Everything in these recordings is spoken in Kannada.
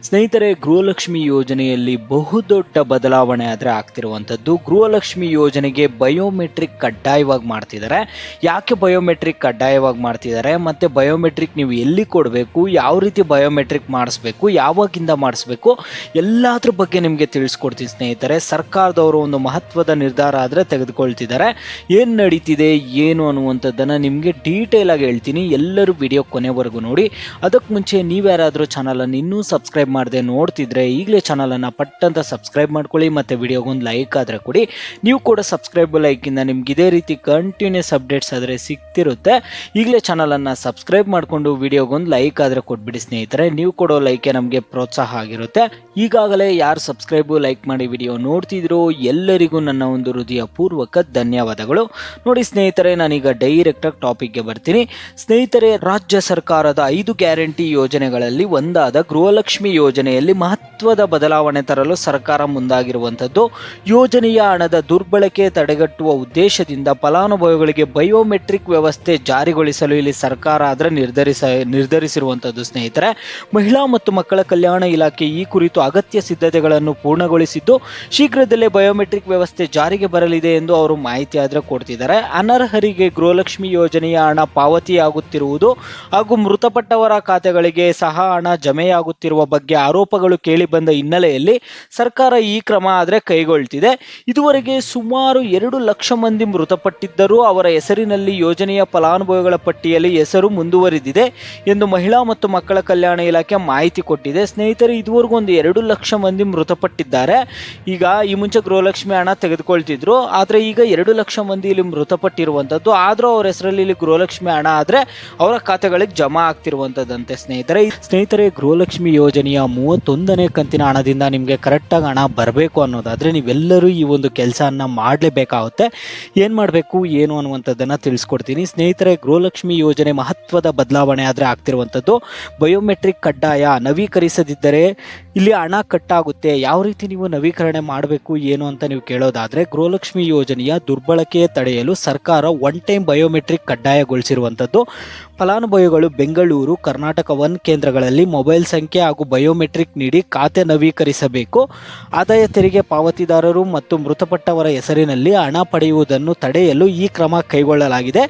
ಸ್ನೇಹಿತರೆ, ಗೃಹಲಕ್ಷ್ಮಿ ಯೋಜನೆಯಲ್ಲಿ ಬಹುದೊಡ್ಡ ಬದಲಾವಣೆ ಆದರೆ ಆಗ್ತಿರುವಂಥದ್ದು. ಗೃಹಲಕ್ಷ್ಮಿ ಯೋಜನೆಗೆ ಬಯೋಮೆಟ್ರಿಕ್ ಕಡ್ಡಾಯವಾಗಿ ಮಾಡ್ತಿದ್ದಾರೆ. ಯಾಕೆ ಬಯೋಮೆಟ್ರಿಕ್ ಕಡ್ಡಾಯವಾಗಿ ಮಾಡ್ತಿದ್ದಾರೆ, ಮತ್ತು ಬಯೋಮೆಟ್ರಿಕ್ ನೀವು ಎಲ್ಲಿ ಕೊಡಬೇಕು, ಯಾವ ರೀತಿ ಬಯೋಮೆಟ್ರಿಕ್ ಮಾಡಿಸ್ಬೇಕು, ಯಾವಾಗಿಂದ ಮಾಡಿಸ್ಬೇಕು, ಎಲ್ಲದ್ರ ಬಗ್ಗೆ ನಿಮಗೆ ತಿಳಿಸ್ಕೊಡ್ತೀನಿ ಸ್ನೇಹಿತರೆ. ಸರ್ಕಾರದವರು ಒಂದು ಮಹತ್ವದ ನಿರ್ಧಾರ ಆದರೆ ತೆಗೆದುಕೊಳ್ತಿದ್ದಾರೆ. ಏನು ನಡೀತಿದೆ ಏನು ಅನ್ನುವಂಥದ್ದನ್ನು ನಿಮಗೆ ಡೀಟೇಲ್ ಆಗಿ ಹೇಳ್ತೀನಿ. ಎಲ್ಲರೂ ವಿಡಿಯೋ ಕೊನೆವರೆಗೂ ನೋಡಿ. ಅದಕ್ಕೆ ಮುಂಚೆ ನೀವ್ಯಾರಾದರೂ ಚಾನಲನ್ನು ಇನ್ನೂ ಸಬ್ಸ್ಕ್ರೈಬ್ ಮಾಡದೆ ನೋಡ್ತಿದ್ರೆ ಈಗಲೇ ಚಾನಲನ್ನು ಪಟ್ಟಂತ ಸಬ್ಸ್ಕ್ರೈಬ್ ಮಾಡ್ಕೊಳ್ಳಿ, ಮತ್ತು ವಿಡಿಯೋಗೊಂದು ಲೈಕ್ ಆದರೆ ಕೊಡಿ. ನೀವು ಕೂಡ ಸಬ್ಸ್ಕ್ರೈಬ್ ಲೈಕಿಂದ ನಿಮ್ಗೆ ಇದೇ ರೀತಿ ಕಂಟಿನ್ಯೂಸ್ ಅಪ್ಡೇಟ್ಸ್ ಆದರೆ ಸಿಗ್ತಿರುತ್ತೆ. ಈಗಲೇ ಚಾನಲನ್ನು ಸಬ್ಸ್ಕ್ರೈಬ್ ಮಾಡಿಕೊಂಡು ವಿಡಿಯೋಗೊಂದು ಲೈಕ್ ಆದರೆ ಕೊಟ್ಬಿಡಿ ಸ್ನೇಹಿತರೆ. ನೀವು ಕೊಡೋ ಲೈಕೆ ನಮಗೆ ಪ್ರೋತ್ಸಾಹ ಆಗಿರುತ್ತೆ. ಈಗಾಗಲೇ ಯಾರು ಸಬ್ಸ್ಕ್ರೈಬು ಲೈಕ್ ಮಾಡಿ ವಿಡಿಯೋ ನೋಡ್ತಿದ್ರು ಎಲ್ಲರಿಗೂ ನನ್ನ ಒಂದು ಹೃದಯಪೂರ್ವಕ ಧನ್ಯವಾದಗಳು. ನೋಡಿ ಸ್ನೇಹಿತರೆ, ನಾನೀಗ ಡೈರೆಕ್ಟಾಗಿ ಟಾಪಿಕ್ಗೆ ಬರ್ತೀನಿ. ಸ್ನೇಹಿತರೆ, ರಾಜ್ಯ ಸರ್ಕಾರದ 5 ಗ್ಯಾರಂಟಿ ಯೋಜನೆಗಳಲ್ಲಿ ಒಂದಾದ ಗೃಹಲಕ್ಷ್ಮಿ ಯೋಜನೆಯಲ್ಲಿ ಮಹತ್ವದ ಬದಲಾವಣೆ ತರಲು ಸರ್ಕಾರ ಮುಂದಾಗಿರುವಂಥದ್ದು. ಯೋಜನೆಯ ಹಣದ ದುರ್ಬಳಕೆ ತಡೆಗಟ್ಟುವ ಉದ್ದೇಶದಿಂದ ಫಲಾನುಭವಿಗಳಿಗೆ ಬಯೋಮೆಟ್ರಿಕ್ ವ್ಯವಸ್ಥೆ ಜಾರಿಗೊಳಿಸಲು ಇಲ್ಲಿ ಸರ್ಕಾರ ಆದರೆ ನಿರ್ಧರಿಸಿರುವಂಥದ್ದು. ಸ್ನೇಹಿತರೆ, ಮಹಿಳಾ ಮತ್ತು ಮಕ್ಕಳ ಕಲ್ಯಾಣ ಇಲಾಖೆ ಈ ಕುರಿತು ಅಗತ್ಯ ಸಿದ್ಧತೆಗಳನ್ನು ಪೂರ್ಣಗೊಳಿಸಿದ್ದು ಶೀಘ್ರದಲ್ಲೇ ಬಯೋಮೆಟ್ರಿಕ್ ವ್ಯವಸ್ಥೆ ಜಾರಿಗೆ ಬರಲಿದೆ ಎಂದು ಅವರು ಮಾಹಿತಿ ಆದರೆ ಕೊಡ್ತಿದ್ದಾರೆ. ಅನರ್ಹರಿಗೆ ಗೃಹಲಕ್ಷ್ಮಿ ಯೋಜನೆಯ ಹಣ ಪಾವತಿಯಾಗುತ್ತಿರುವುದು ಹಾಗೂ ಮೃತಪಟ್ಟವರ ಖಾತೆಗಳಿಗೆ ಸಹ ಹಣ ಜಮೆಯಾಗುತ್ತಿರುವ ಬಗ್ಗೆ ಆರೋಪಗಳು ಕೇಳಿಬಂದ ಹಿನ್ನೆಲೆಯಲ್ಲಿ ಸರ್ಕಾರ ಈ ಕ್ರಮ ಆದರೆ ಕೈಗೊಳ್ಳುತ್ತಿದೆ. ಇದುವರೆಗೆ ಸುಮಾರು 2 ಲಕ್ಷ ಮಂದಿ ಮೃತಪಟ್ಟಿದ್ದರೂ ಅವರ ಹೆಸರಿನಲ್ಲಿ ಯೋಜನೆಯ ಫಲಾನುಭವಿಗಳ ಪಟ್ಟಿಯಲ್ಲಿ ಹೆಸರು ಮುಂದುವರಿದಿದೆ ಎಂದು ಮಹಿಳಾ ಮತ್ತು ಮಕ್ಕಳ ಕಲ್ಯಾಣ ಇಲಾಖೆ ಮಾಹಿತಿ ಕೊಟ್ಟಿದೆ. ಸ್ನೇಹಿತರೆ, ಇದುವರೆಗೂ ಒಂದು 2 ಲಕ್ಷ ಮಂದಿ ಮೃತಪಟ್ಟಿದ್ದಾರೆ. ಈಗ ಈ ಮುಂಚೆ ಗೃಹಲಕ್ಷ್ಮಿ ಹಣ ತೆಗೆದುಕೊಳ್ತಿದ್ರು, ಆದರೆ ಈಗ 2 ಲಕ್ಷ ಮಂದಿ ಇಲ್ಲಿ ಮೃತಪಟ್ಟಿರುವಂಥದ್ದು. ಆದರೂ ಅವರ ಹೆಸರಲ್ಲಿ ಇಲ್ಲಿ ಗೃಹಲಕ್ಷ್ಮಿ ಹಣ ಆದರೆ ಅವರ ಖಾತೆಗಳಿಗೆ ಜಮಾ ಆಗ್ತಿರುವಂಥದ್ದಂತೆ. ಸ್ನೇಹಿತರೆ, ಗೃಹಲಕ್ಷ್ಮಿ ಯೋಜನೆಯ 31ನೇ ಕಂತಿನ ಹಣದಿಂದ ನಿಮಗೆ ಕರೆಕ್ಟಾಗಿ ಹಣ ಬರಬೇಕು ಅನ್ನೋದಾದರೆ ನೀವೆಲ್ಲರೂ ಈ ಒಂದು ಕೆಲಸವನ್ನು ಮಾಡಲೇಬೇಕಾಗುತ್ತೆ. ಏನು ಮಾಡಬೇಕು ಏನು ಅನ್ನುವಂಥದ್ದನ್ನು ತಿಳಿಸ್ಕೊಡ್ತೀನಿ ಸ್ನೇಹಿತರೆ. ಗೃಹಲಕ್ಷ್ಮಿ ಯೋಜನೆ ಮಹತ್ವದ ಬದಲಾವಣೆ ಆದರೆ ಆಗ್ತಿರುವಂಥದ್ದು. ಬಯೋಮೆಟ್ರಿಕ್ ಕಡ್ಡಾಯ, ನವೀಕರಿಸದಿದ್ದರೆ ಇಲ್ಲಿ ಹಣ ಕಟ್ಟಾಗುತ್ತೆ. ಯಾವ ರೀತಿ ನೀವು ನವೀಕರಣೆ ಮಾಡಬೇಕು ಏನು ಅಂತ ನೀವು ಕೇಳೋದಾದರೆ, ಗೃಹಲಕ್ಷ್ಮಿ ಯೋಜನೆಯ ದುರ್ಬಳಕೆ ತಡೆಯಲು ಸರ್ಕಾರ ಒನ್ ಟೈಮ್ ಬಯೋಮೆಟ್ರಿಕ್ ಕಡ್ಡಾಯಗೊಳಿಸಿರುವಂಥದ್ದು. ಫಲಾನುಭವಿಗಳು ಬೆಂಗಳೂರು, ಕರ್ನಾಟಕ 1 ಕೇಂದ್ರಗಳಲ್ಲಿ ಮೊಬೈಲ್ ಸಂಖ್ಯೆ ಹಾಗೂ ಬಯೋಮೆಟ್ರಿಕ್ ನೀಡಿ ಖಾತೆ ನವೀಕರಿಸಬೇಕು. ಆದಾಯ ತೆರಿಗೆ ಪಾವತಿದಾರರು ಮತ್ತು ಮೃತಪಟ್ಟವರ ಹೆಸರಿನಲ್ಲಿ ಹಣ ಪಡೆಯುವುದನ್ನು ತಡೆಯಲು ಈ ಕ್ರಮ ಕೈಗೊಳ್ಳಲಾಗಿದೆ.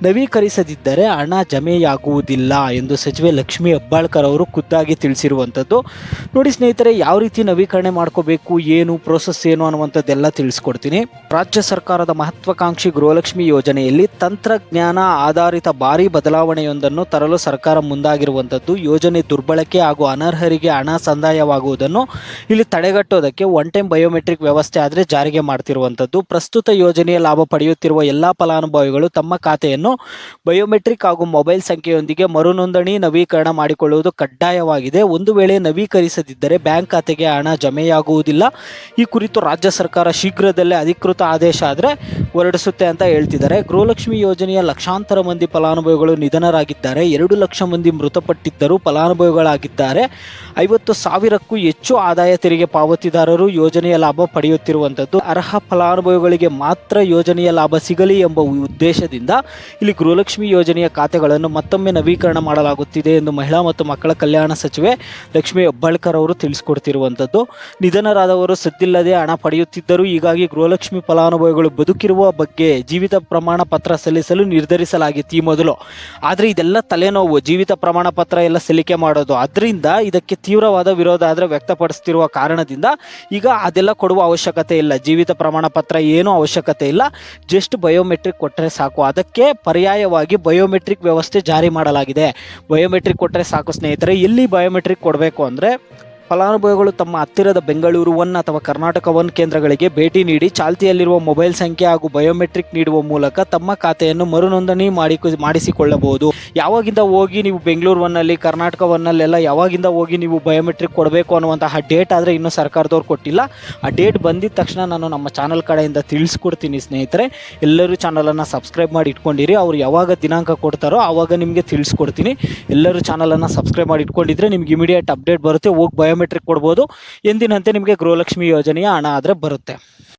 ನವೀಕರಿಸದಿದ್ದರೆ ಹಣ ಜಮೆಯಾಗುವುದಿಲ್ಲ ಎಂದು ಸಚಿವೆ ಲಕ್ಷ್ಮಿ ಹೆಬ್ಬಾಳ್ಕರ್ ಅವರು ಖುದ್ದಾಗಿ ತಿಳಿಸಿರುವಂಥದ್ದು. ನೋಡಿ ಸ್ನೇಹಿತರೆ, ಯಾವ ರೀತಿ ನವೀಕರಣೆ ಮಾಡ್ಕೋಬೇಕು, ಏನು ಪ್ರೋಸೆಸ್ ಏನು ಅನ್ನುವಂಥದ್ದೆಲ್ಲ ತಿಳಿಸ್ಕೊಡ್ತೀನಿ. ರಾಜ್ಯ ಸರ್ಕಾರದ ಮಹತ್ವಾಕಾಂಕ್ಷಿ ಗೃಹಲಕ್ಷ್ಮಿ ಯೋಜನೆಯಲ್ಲಿ ತಂತ್ರಜ್ಞಾನ ಆಧಾರಿತ ಭಾರಿ ಬದಲಾವಣೆಯೊಂದನ್ನು ತರಲು ಸರ್ಕಾರ ಮುಂದಾಗಿರುವಂಥದ್ದು. ಯೋಜನೆ ದುರ್ಬಳಕೆ ಹಾಗೂ ಅನರ್ಹರಿಗೆ ಹಣ ಸಂದಾಯವಾಗುವುದನ್ನು ಇಲ್ಲಿ ತಡೆಗಟ್ಟೋದಕ್ಕೆ ಒನ್ ಟೈಮ್ ಬಯೋಮೆಟ್ರಿಕ್ ವ್ಯವಸ್ಥೆ ಆದರೆ ಜಾರಿಗೆ ಮಾಡ್ತಿರುವಂಥದ್ದು. ಪ್ರಸ್ತುತ ಯೋಜನೆಯ ಲಾಭ ಪಡೆಯುತ್ತಿರುವ ಎಲ್ಲ ಫಲಾನುಭವಿಗಳು ತಮ್ಮ ಖಾತೆಯನ್ನು ಬಯೋಮೆಟ್ರಿಕ್ ಹಾಗೂ ಮೊಬೈಲ್ ಸಂಖ್ಯೆಯೊಂದಿಗೆ ಮರುನೋಂದಣಿ ನವೀಕರಣ ಮಾಡಿಕೊಳ್ಳುವುದು ಕಡ್ಡಾಯವಾಗಿದೆ. ಒಂದು ವೇಳೆ ನವೀಕರಿಸದಿದ್ದರೆ ಬ್ಯಾಂಕ್ ಖಾತೆಗೆ ಹಣ ಜಮೆಯಾಗುವುದಿಲ್ಲ. ಈ ಕುರಿತು ರಾಜ್ಯ ಸರ್ಕಾರ ಶೀಘ್ರದಲ್ಲೇ ಅಧಿಕೃತ ಆದೇಶ ಆದರೆ ಹೊರಡಿಸುತ್ತೆ ಅಂತ ಹೇಳ್ತಿದ್ದಾರೆ. ಗೃಹಲಕ್ಷ್ಮಿ ಯೋಜನೆಯ ಲಕ್ಷಾಂತರ ಮಂದಿ ಫಲಾನುಭವಿಗಳು ನಿಧನರಾಗಿದ್ದಾರೆ. 2 ಲಕ್ಷ ಮಂದಿ ಮೃತಪಟ್ಟಿದ್ದರೂ ಫಲಾನುಭವಿಗಳಾಗಿದ್ದಾರೆ. 50,000ಕ್ಕೂ ಹೆಚ್ಚು ಆದಾಯ ತೆರಿಗೆ ಪಾವತಿದಾರರು ಯೋಜನೆಯ ಲಾಭ ಪಡೆಯುತ್ತಿರುವಂಥದ್ದು. ಅರ್ಹ ಫಲಾನುಭವಿಗಳಿಗೆ ಮಾತ್ರ ಯೋಜನೆಯ ಲಾಭ ಸಿಗಲಿ ಎಂಬ ಉದ್ದೇಶದಿಂದ ಇಲ್ಲಿ ಗೃಹಲಕ್ಷ್ಮಿ ಯೋಜನೆಯ ಖಾತೆಗಳನ್ನು ಮತ್ತೊಮ್ಮೆ ನವೀಕರಣ ಮಾಡಲಾಗುತ್ತಿದೆ ಎಂದು ಮಹಿಳಾ ಮತ್ತು ಮಕ್ಕಳ ಕಲ್ಯಾಣ ಸಚಿವೆ ಲಕ್ಷ್ಮಿ ಹೆಬ್ಬಾಳ್ಕರ್ ಅವರು ತಿಳಿಸಿಕೊಡ್ತಿರುವಂಥದ್ದು. ನಿಧನರಾದವರು ಸದ್ದಿಲ್ಲದೆ ಹಣ ಪಡೆಯುತ್ತಿದ್ದರು. ಹೀಗಾಗಿ ಗೃಹಲಕ್ಷ್ಮಿ ಫಲಾನುಭವಿಗಳು ಬದುಕಿರುವ ಬಗ್ಗೆ ಜೀವಿತ ಪ್ರಮಾಣ ಪತ್ರ ಸಲ್ಲಿಸಲು ನಿರ್ಧರಿಸಲಾಗಿತ್ತು ಈ ಮೊದಲು. ಆದರೆ ಇದೆಲ್ಲ ತಲೆನೋವು, ಜೀವಿತ ಪ್ರಮಾಣ ಪತ್ರ ಎಲ್ಲ ಸಲ್ಲಿಕೆ ಮಾಡೋದು. ಅದರಿಂದ ಇದಕ್ಕೆ ತೀವ್ರವಾದ ವಿರೋಧ ಆದರೆ ವ್ಯಕ್ತಪಡಿಸ್ತಿರುವ ಕಾರಣದಿಂದ ಈಗ ಅದೆಲ್ಲ ಕೊಡುವ ಅವಶ್ಯಕತೆ ಇಲ್ಲ. ಜೀವಿತ ಪ್ರಮಾಣ ಪತ್ರ ಏನೂ ಅವಶ್ಯಕತೆ ಇಲ್ಲ, ಜಸ್ಟ್ ಬಯೋಮೆಟ್ರಿಕ್ ಕೊಟ್ಟರೆ ಸಾಕು. ಅದಕ್ಕೆ ಪರ್ಯಾಯವಾಗಿ ಬಯೋಮೆಟ್ರಿಕ್ ವ್ಯವಸ್ಥೆ ಜಾರಿ ಮಾಡಲಾಗಿದೆ. ಬಯೋಮೆಟ್ರಿಕ್ ಕೊಟ್ಟರೆ ಸಾಕು ಸ್ನೇಹಿತರೆ. ಎಲ್ಲಿ ಬಯೋಮೆಟ್ರಿಕ್ ಕೊಡಬೇಕು ಅಂದರೆ, ಫಲಾನುಭವಿಗಳು ತಮ್ಮ ಹತ್ತಿರದ ಬೆಂಗಳೂರು 1 ಅಥವಾ ಕರ್ನಾಟಕ 1 ಕೇಂದ್ರಗಳಿಗೆ ಭೇಟಿ ನೀಡಿ ಚಾಲ್ತಿಯಲ್ಲಿರುವ ಮೊಬೈಲ್ ಸಂಖ್ಯೆ ಹಾಗೂ ಬಯೋಮೆಟ್ರಿಕ್ ನೀಡುವ ಮೂಲಕ ತಮ್ಮ ಖಾತೆಯನ್ನು ಮರುನೋಂದಣಿ ಮಾಡಿಸಿಕೊಳ್ಳಬಹುದು. ಯಾವಾಗಿಂದ ಹೋಗಿ ನೀವು ಬೆಂಗಳೂರು 1ನಲ್ಲಿ ಕರ್ನಾಟಕ 1ನಲ್ಲೆಲ್ಲ ಯಾವಾಗಿಂದ ಹೋಗಿ ನೀವು ಬಯೋಮೆಟ್ರಿಕ್ ಕೊಡಬೇಕು ಅನ್ನುವಂತಹ ಡೇಟ್ ಆದರೆ ಇನ್ನೂ ಸರ್ಕಾರದವ್ರು ಕೊಟ್ಟಿಲ್ಲ. ಆ ಡೇಟ್ ಬಂದಿದ ತಕ್ಷಣ ನಾನು ನಮ್ಮ ಚಾನಲ್ ಕಡೆಯಿಂದ ತಿಳಿಸ್ಕೊಡ್ತೀನಿ ಸ್ನೇಹಿತರೆ. ಎಲ್ಲರೂ ಚಾನಲನ್ನು ಸಬ್ಸ್ಕ್ರೈಬ್ ಮಾಡಿ ಇಟ್ಕೊಂಡಿರಿ. ಅವ್ರು ಯಾವಾಗ ದಿನಾಂಕ ಕೊಡ್ತಾರೋ ಆವಾಗ ನಿಮಗೆ ತಿಳಿಸ್ಕೊಡ್ತೀನಿ. ಎಲ್ಲರೂ ಚಾನಲನ್ನು ಸಬ್ಸ್ಕ್ರೈಬ್ ಮಾಡಿ ಇಟ್ಕೊಂಡಿದ್ರೆ ನಿಮ್ಗೆ ಇಮಿಡಿಯೇಟ್ ಅಪ್ಡೇಟ್ ಬರುತ್ತೆ. ಹೋಗಿ ಬಯೋಮೆಟ್ರಿಕ್ ಕೊಡ್ಬೋದು. ಎಂದಿನಂತೆ ನಿಮಗೆ ಗೃಹಲಕ್ಷ್ಮಿ ಯೋಜನೆಯ ಹಣ ಆದರೆ ಬರುತ್ತೆ.